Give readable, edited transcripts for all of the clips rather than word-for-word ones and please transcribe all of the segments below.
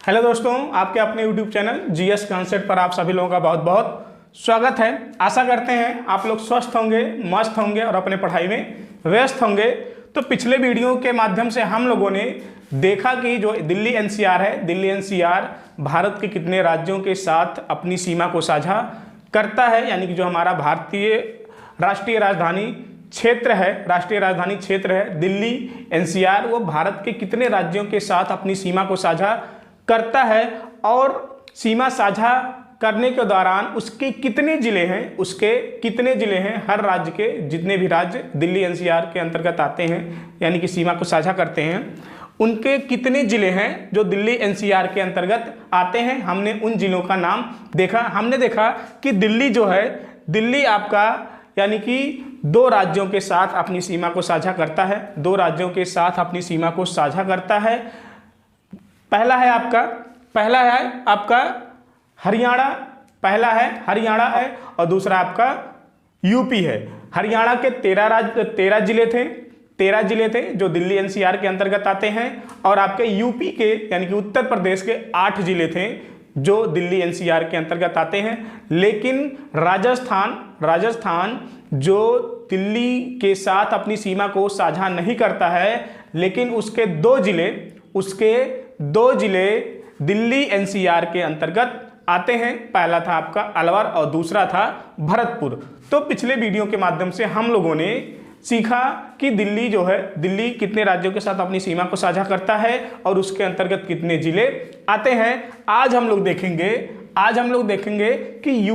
Hello दोस्तों, आपके अपने YouTube चैनल जीएस कॉन्सेप्ट पर आप सभी लोगों का बहुत बहुत स्वागत है। आशा करते हैं आप लोग स्वस्थ होंगे, मस्त होंगे और अपने पढ़ाई में व्यस्त होंगे। तो पिछले वीडियो के माध्यम से हम लोगों ने देखा कि जो दिल्ली एनसीआर है, दिल्ली एनसीआर भारत के कितने राज्यों के साथ अपनी सीमा को साझा करता है, यानी कि जो हमारा भारतीय राष्ट्रीय राजधानी क्षेत्र है दिल्ली एनसीआर, वो भारत के कितने राज्यों के साथ अपनी सीमा को साझा करता है और सीमा साझा करने के दौरान उसके कितने जिले हैं, हर राज्य के जितने भी राज्य दिल्ली एनसीआर के अंतर्गत आते हैं, यानी कि सीमा को साझा करते हैं, उनके कितने जिले हैं जो दिल्ली एनसीआर के अंतर्गत आते हैं। हमने उन जिलों का नाम देखा। हमने देखा कि दिल्ली जो है, दिल्ली आपका यानी कि दो राज्यों के साथ अपनी सीमा को साझा करता है, पहला है आपका हरियाणा है और दूसरा आपका यूपी है। हरियाणा के 13 जिले थे जो दिल्ली एनसीआर के अंतर्गत आते हैं, और आपके यूपी के यानी कि उत्तर प्रदेश के 8 जिले थे जो दिल्ली एनसीआर के अंतर्गत आते हैं। लेकिन राजस्थान जो दिल्ली के साथ अपनी सीमा को साझा नहीं करता है, लेकिन उसके दो जिले दिल्ली एनसीआर के अंतर्गत आते हैं। पहला था आपका अलवर और दूसरा था भरतपुर। तो पिछले वीडियो के माध्यम से हम लोगों ने सीखा कि दिल्ली कितने राज्यों के साथ अपनी सीमा को साझा करता है और उसके अंतर्गत कितने जिले आते हैं। आज हम लोग देखेंगे कि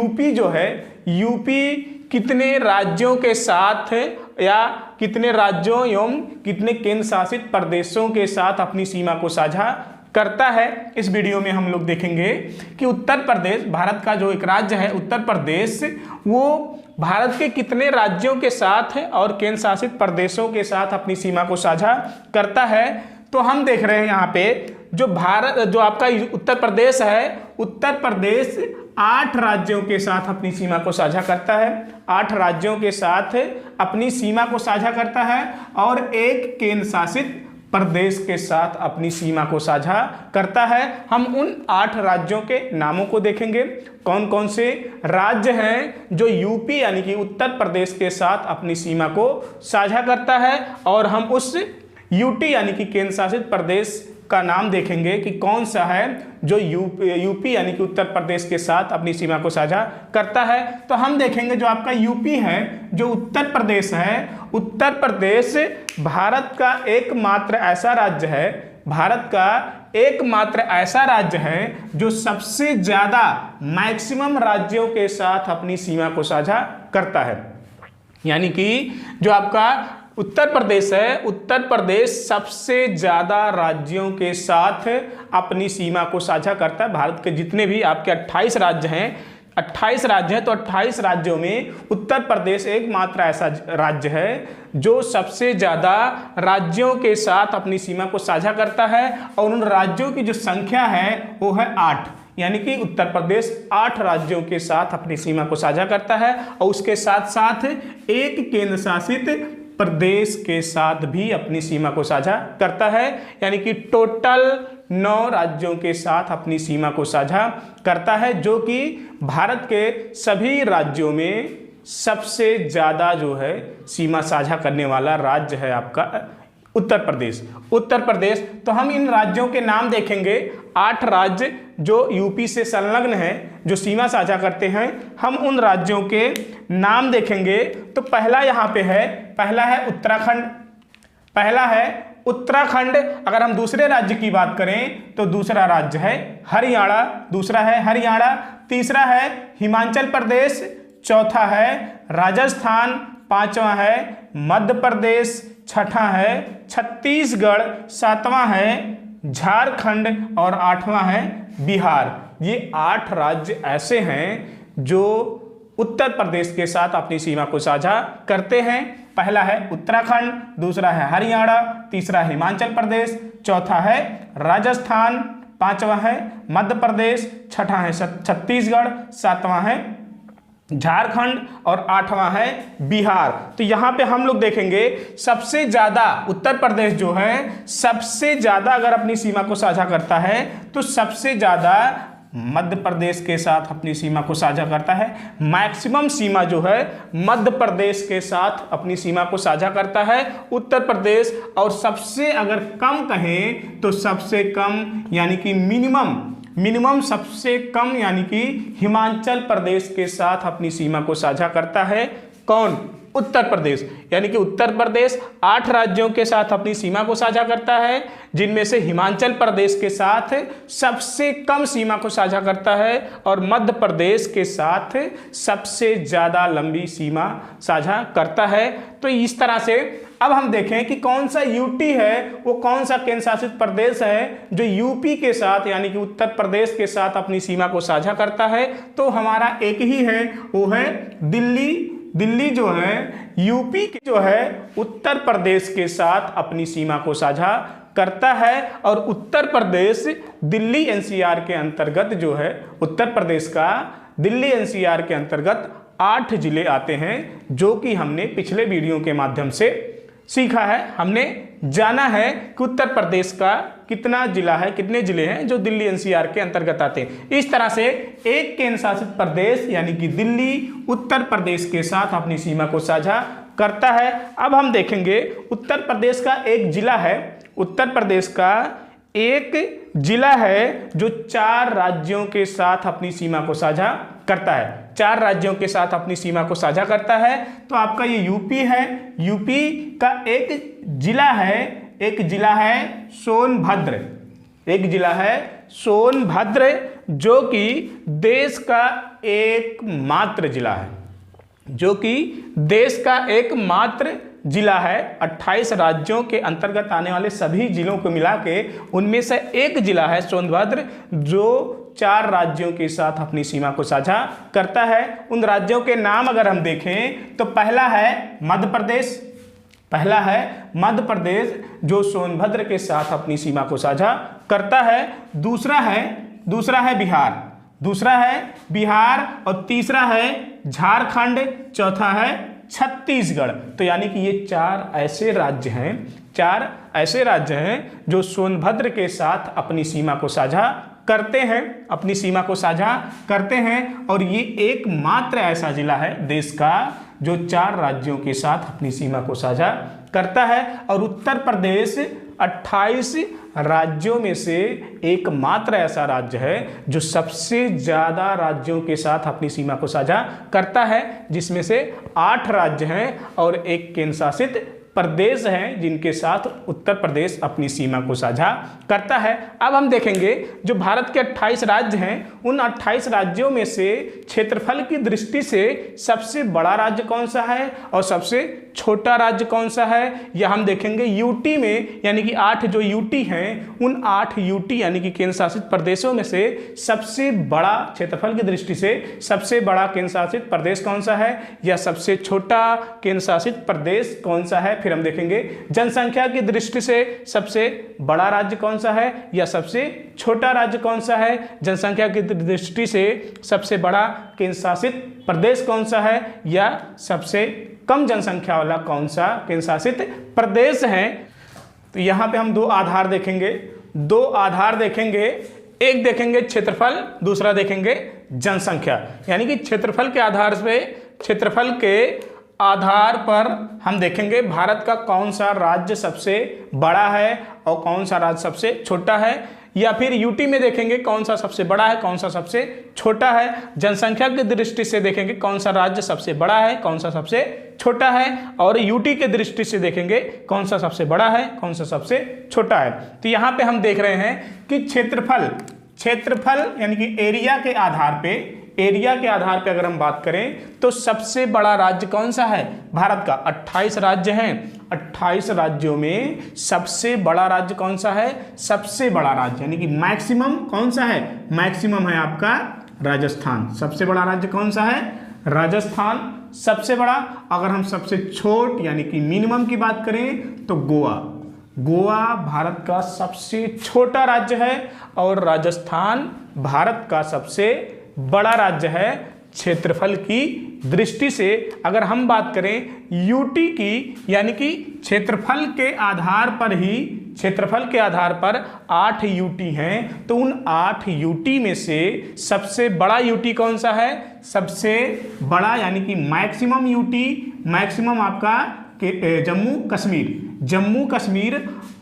यूपी कितने राज्यों के साथ या कितने राज्यों एवं कितने केंद्र शासित प्रदेशों के साथ अपनी सीमा को साझा करता है। इस वीडियो में हम लोग देखेंगे कि उत्तर प्रदेश, भारत का जो एक राज्य है उत्तर प्रदेश, वो भारत के कितने राज्यों के साथ और केंद्र शासित प्रदेशों के साथ अपनी सीमा को साझा करता है। तो हम देख रहे हैं यहाँ पे जो आपका उत्तर प्रदेश है, उत्तर प्रदेश 8 राज्यों के साथ अपनी सीमा को साझा करता है, 8 राज्यों के साथ अपनी सीमा को साझा करता है और एक केंद्र शासित प्रदेश के साथ अपनी सीमा को साझा करता है। हम उन 8 राज्यों के नामों को देखेंगे, कौन कौन से राज्य हैं जो यूपी यानी कि उत्तर प्रदेश के साथ अपनी सीमा को साझा करता है, और हम उस यूटी यानी कि केंद्र शासित प्रदेश का नाम देखेंगे कि कौन सा है जो यूपी यानी कि उत्तर प्रदेश के साथ अपनी सीमा को साझा करता है। तो हम देखेंगे जो आपका यूपी है, जो उत्तर प्रदेश है, उत्तर प्रदेश भारत का एकमात्र ऐसा राज्य है जो सबसे ज्यादा मैक्सिमम राज्यों के साथ अपनी सीमा को साझा करता है। यानी कि जो आपका उत्तर प्रदेश है, उत्तर प्रदेश सबसे ज्यादा राज्यों के साथ अपनी सीमा को साझा करता है। भारत के जितने भी आपके 28 राज्य हैं, तो 28 राज्यों में उत्तर प्रदेश एकमात्र ऐसा राज्य है जो सबसे ज्यादा राज्यों के साथ अपनी सीमा को साझा करता है, और उन राज्यों की जो संख्या है वो है 8। यानी कि उत्तर प्रदेश 8 राज्यों के साथ अपनी सीमा को साझा करता है और उसके साथ साथ एक केंद्र शासित प्रदेश के साथ भी अपनी सीमा को साझा करता है। यानी कि टोटल 9 राज्यों के साथ अपनी सीमा को साझा करता है, जो कि भारत के सभी राज्यों में सबसे ज्यादा जो है सीमा साझा करने वाला राज्य है आपका उत्तर प्रदेश। तो हम इन राज्यों के नाम देखेंगे, 8 राज्य जो यूपी से संलग्न हैं, जो सीमा साझा करते हैं, हम उन राज्यों के नाम देखेंगे। तो पहला है उत्तराखंड। अगर हम दूसरे राज्य की बात करें तो दूसरा राज्य है हरियाणा, तीसरा है हिमाचल प्रदेश, चौथा है राजस्थान, पांचवा है मध्य प्रदेश, छठा है छत्तीसगढ़, सातवां है झारखंड और 8वां है बिहार। ये 8 राज्य ऐसे हैं जो उत्तर प्रदेश के साथ अपनी सीमा को साझा करते हैं। पहला है उत्तराखंड, दूसरा है हरियाणा, तीसरा हिमाचल प्रदेश, चौथा है राजस्थान, पांचवा है मध्य प्रदेश, छठा है छत्तीसगढ़, सातवां है झारखंड और 8वां है बिहार। तो यहाँ पे हम लोग देखेंगे सबसे ज़्यादा उत्तर प्रदेश जो है सबसे ज़्यादा अगर अपनी सीमा को साझा करता है तो सबसे ज़्यादा मध्य प्रदेश के साथ अपनी सीमा को साझा करता है। मैक्सिमम सीमा जो है मध्य प्रदेश के साथ अपनी सीमा को साझा करता है उत्तर प्रदेश। और सबसे अगर कम कहें तो सबसे कम यानी कि मिनिमम सबसे कम यानी कि हिमाचल प्रदेश के साथ अपनी सीमा को साझा करता है। कौन? उत्तर प्रदेश। यानी कि उत्तर प्रदेश 8 राज्यों के साथ अपनी सीमा को साझा करता है, जिनमें से हिमाचल प्रदेश के साथ सबसे कम सीमा को साझा करता है और मध्य प्रदेश के साथ सबसे ज़्यादा लंबी सीमा साझा करता है। तो इस तरह से अब हम देखें कि कौन सा यूटी है, वो कौन सा केंद्र शासित प्रदेश है जो यूपी के साथ यानी कि उत्तर प्रदेश के साथ अपनी सीमा को साझा करता है। तो हमारा एक ही है, वो है दिल्ली। दिल्ली जो है यूपी जो है उत्तर प्रदेश के साथ अपनी सीमा को साझा करता है। और उत्तर प्रदेश दिल्ली एनसीआर के अंतर्गत जो है उत्तर प्रदेश का दिल्ली एनसीआर के अंतर्गत 8 जिले आते हैं, जो कि हमने पिछले वीडियो के माध्यम से सीखा है। हमने जाना है कि उत्तर प्रदेश का कितना जिला है, कितने जिले हैं जो दिल्ली एनसीआर के अंतर्गत आते हैं। इस तरह से एक केंद्र शासित प्रदेश यानी कि दिल्ली उत्तर प्रदेश के साथ अपनी सीमा को साझा करता है। अब हम देखेंगे उत्तर प्रदेश का एक जिला है, उत्तर प्रदेश का एक जिला है जो 4 राज्यों के साथ अपनी सीमा को साझा करता है। 4 राज्यों के साथ अपनी सीमा को साझा करता है। तो आपका ये यूपी है। यूपी का एक जिला है सोनभद्र। एक जिला है सोनभद्र जो कि देश का एकमात्र जिला है, जो कि देश का एकमात्र जिला है। 28 राज्यों के अंतर्गत आने वाले सभी जिलों को मिला के उनमें से एक जिला है सोनभद्र जो 4 राज्यों के साथ अपनी सीमा को साझा करता है। उन राज्यों के नाम अगर हम देखें तो पहला है मध्य प्रदेश जो सोनभद्र के साथ अपनी सीमा को साझा करता है। दूसरा है बिहार और तीसरा है झारखंड, चौथा है छत्तीसगढ़। तो यानी कि ये 4 ऐसे राज्य हैं जो सोनभद्र के साथ अपनी सीमा को साझा करते हैं। और ये एकमात्र ऐसा जिला है देश का जो 4 राज्यों के साथ अपनी सीमा को साझा करता है। और उत्तर प्रदेश 28 राज्यों में से एकमात्र ऐसा राज्य है जो सबसे ज़्यादा राज्यों के साथ अपनी सीमा को साझा करता है, जिसमें से 8 राज्य हैं और एक केंद्र शासित प्रदेश हैं जिनके साथ उत्तर प्रदेश अपनी सीमा को साझा करता है। अब हम देखेंगे जो भारत के 28 राज्य हैं, उन 28 राज्यों में से क्षेत्रफल की दृष्टि से सबसे बड़ा राज्य कौन सा है और सबसे छोटा राज्य कौन सा है, यह हम देखेंगे यूटी में। यानी कि 8 जो यूटी हैं, उन 8 यूटी यानी कि केंद्र शासित प्रदेशों में से सबसे बड़ा क्षेत्रफल की दृष्टि से सबसे बड़ा केंद्र शासित प्रदेश कौन सा है या सबसे छोटा केंद्र शासित प्रदेश कौन सा है। फिर हम देखेंगे जनसंख्या की दृष्टि से सबसे बड़ा राज्य कौन सा है या सबसे छोटा राज्य कौन सा है, जनसंख्या की दृष्टि से सबसे बड़ा केंद्र शासित प्रदेश कौन सा है या सबसे कम जनसंख्या वाला कौन सा केंद्र शासित प्रदेश है। तो यहाँ पे हम 2 आधार देखेंगे, एक देखेंगे क्षेत्रफल, दूसरा देखेंगे जनसंख्या। यानी कि क्षेत्रफल के आधार पर हम देखेंगे भारत का कौन सा राज्य सबसे बड़ा है और कौन सा राज्य सबसे छोटा है, या फिर यूटी में देखेंगे कौन सा सबसे बड़ा है कौन सा सबसे छोटा है। जनसंख्या की दृष्टि से देखेंगे कौन सा राज्य सबसे बड़ा है कौन सा सबसे छोटा है, और यूटी के दृष्टि से देखेंगे कौन सा सबसे बड़ा है कौन सा सबसे छोटा है। तो यहाँ पे हम देख रहे हैं कि क्षेत्रफल यानी कि एरिया के आधार पे अगर हम बात करें तो सबसे बड़ा राज्य कौन सा है, भारत का 28 राज्य हैं। 28 राज्यों में सबसे बड़ा राज्य कौन सा है, सबसे बड़ा राज्य यानी कि मैक्सिमम कौन सा है, मैक्सिमम है आपका राजस्थान। सबसे बड़ा राज्य कौन सा है, राजस्थान सबसे बड़ा। अगर हम सबसे छोट यानी कि मिनिमम की बात करें तो गोवा भारत का सबसे छोटा राज्य है और राजस्थान भारत का सबसे बड़ा राज्य है। क्षेत्रफल की दृष्टि से। अगर हम बात करें यूटी की, यानी कि क्षेत्रफल के आधार पर 8 यूटी हैं, तो उन 8 यूटी में से सबसे बड़ा यूटी कौन सा है? सबसे बड़ा यानी कि मैक्सिमम यूटी, मैक्सिमम आपका जम्मू कश्मीर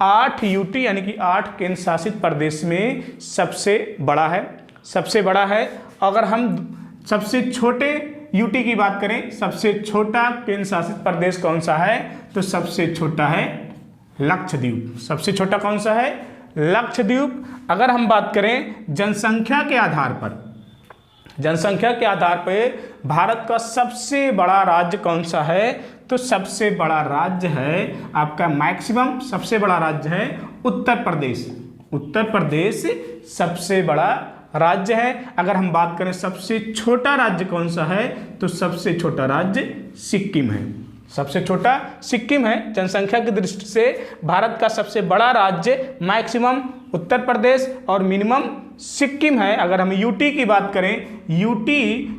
8 यूटी यानी कि 8 केंद्र शासित प्रदेश में सबसे बड़ा है। अगर हम सबसे छोटे यूटी की बात करें, सबसे छोटा केंद्र शासित प्रदेश कौन सा है? तो सबसे छोटा है लक्षद्वीप। सबसे छोटा कौन सा है? लक्षद्वीप। अगर हम बात करें जनसंख्या के आधार पर भारत का सबसे बड़ा राज्य कौन सा है? तो सबसे बड़ा राज्य है आपका मैक्सिमम, सबसे बड़ा राज्य है उत्तर प्रदेश सबसे बड़ा राज्य है। अगर हम बात करें सबसे छोटा राज्य कौन सा है? तो सबसे छोटा राज्य सिक्किम है। सबसे छोटा सिक्किम है। जनसंख्या की दृष्टि से भारत का सबसे बड़ा राज्य मैक्सिमम उत्तर प्रदेश और मिनिमम सिक्किम है। अगर हम यूटी की बात करें,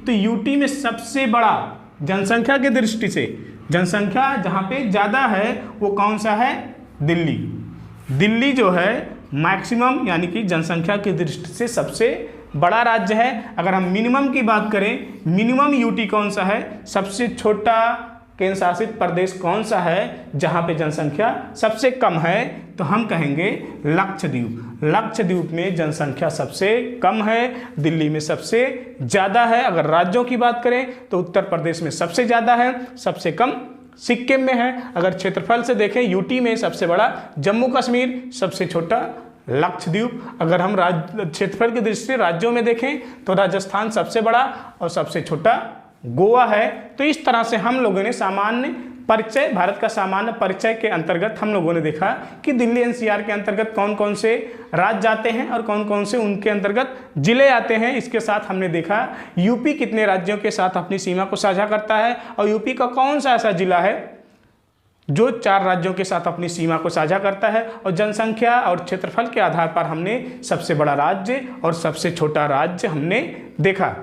तो यूटी में सबसे बड़ा जनसंख्या की दृष्टि से, जनसंख्या जहाँ पे ज़्यादा है वो कौन सा है? दिल्ली जो है मैक्सिमम यानी कि जनसंख्या की दृष्टि से सबसे बड़ा राज्य है। अगर हम मिनिमम की बात करें, मिनिमम यूटी कौन सा है? सबसे छोटा केंद्र शासित प्रदेश कौन सा है जहाँ पे जनसंख्या सबसे कम है? तो हम कहेंगे लक्षद्वीप में जनसंख्या सबसे कम है, दिल्ली में सबसे ज़्यादा है। अगर राज्यों की बात करें तो उत्तर प्रदेश में सबसे ज़्यादा है, सबसे कम सिक्किम में है। अगर क्षेत्रफल से देखें, यूटी में सबसे बड़ा जम्मू कश्मीर, सबसे छोटा लक्षद्वीप। अगर हम क्षेत्रफल की दृष्टि से राज्यों में देखें तो राजस्थान सबसे बड़ा और सबसे छोटा गोवा है। तो इस तरह से हम लोगों ने भारत का सामान्य परिचय के अंतर्गत हम लोगों ने देखा कि दिल्ली एनसीआर के अंतर्गत कौन कौन से राज्य आते हैं और कौन कौन से उनके अंतर्गत जिले आते हैं। इसके साथ हमने देखा यूपी कितने राज्यों के साथ अपनी सीमा को साझा करता है और यूपी का कौन सा ऐसा जिला है जो 4 राज्यों के साथ अपनी सीमा को साझा करता है। और जनसंख्या और क्षेत्रफल के आधार पर हमने सबसे बड़ा राज्य और सबसे छोटा राज्य हमने देखा।